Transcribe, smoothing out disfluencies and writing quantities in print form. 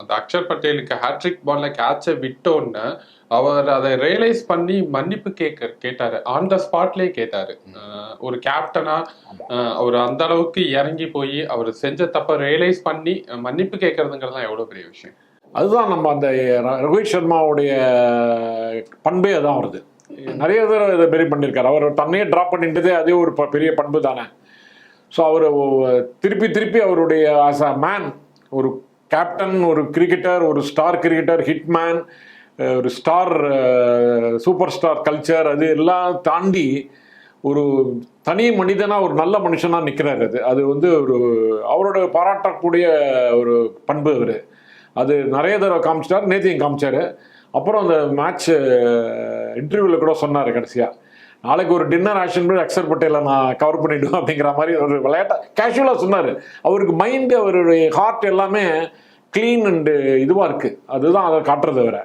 அந்த அக்ஷர் பட்டேலுக்கு ஹேட்ரிக் பால்ல கேட்சை விட்டோன்னு அவர் அதை ரியலைஸ் பண்ணி மன்னிப்பு கேட்டாரு. ஆன் த ஸ்பாட்லயே கேட்டாரு. ஒரு கேப்டனா அவர் அந்த அளவுக்கு இறங்கி போய் அவர் செஞ்ச தப்ப ரியலைஸ் பண்ணி மன்னிப்பு கேட்கறதுங்கிறது எவ்வளவு பெரிய விஷயம். அதுதான் நம்ம அந்த ரோஹித் சர்மாவுடைய பண்பே அதான் வருது. நிறைய பேர் இதை பெரிய பண்ணியிருக்காரு. அவர் தன்னையே ட்ராப் பண்ணிட்டதே அதே ஒரு பெரிய பண்பு தானே. ஸோ அவர் திருப்பி அவருடைய ஆஸ் அ மேன், ஒரு கேப்டன், ஒரு கிரிக்கெட்டர், ஒரு ஸ்டார் கிரிக்கெட்டர், ஹிட்மேன், ஒரு ஸ்டார் சூப்பர் ஸ்டார் கல்ச்சர், அது எல்லாம் தாண்டி ஒரு தனி மனிதனாக ஒரு நல்ல மனுஷனாக நிற்கிறாரு. அது ஒரு அவரோட பாராட்டக்கூடிய ஒரு பண்பு அவர். அது நிறைய தடவை காமிச்சிட்டார், நேற்றையும் காமிச்சார். அப்புறம் அந்த மேட்ச் இன்டர்வியூவில் கூட சொன்னார் கடைசியாக, நாளைக்கு ஒரு டின்னர் ஆக்ஷன் போய் அக்ஷர் பட்டேலை நான் கவர் பண்ணிவிடுவேன் அப்படிங்கிற மாதிரி ஒரு விளையாட்டாக கேஷுவலாக சொன்னார். அவருக்கு மைண்டு, அவருடைய ஹார்ட் எல்லாமே க்ளீன் அண்டு இதுவாக இருக்குது. அதுதான் அதை காட்டுறது.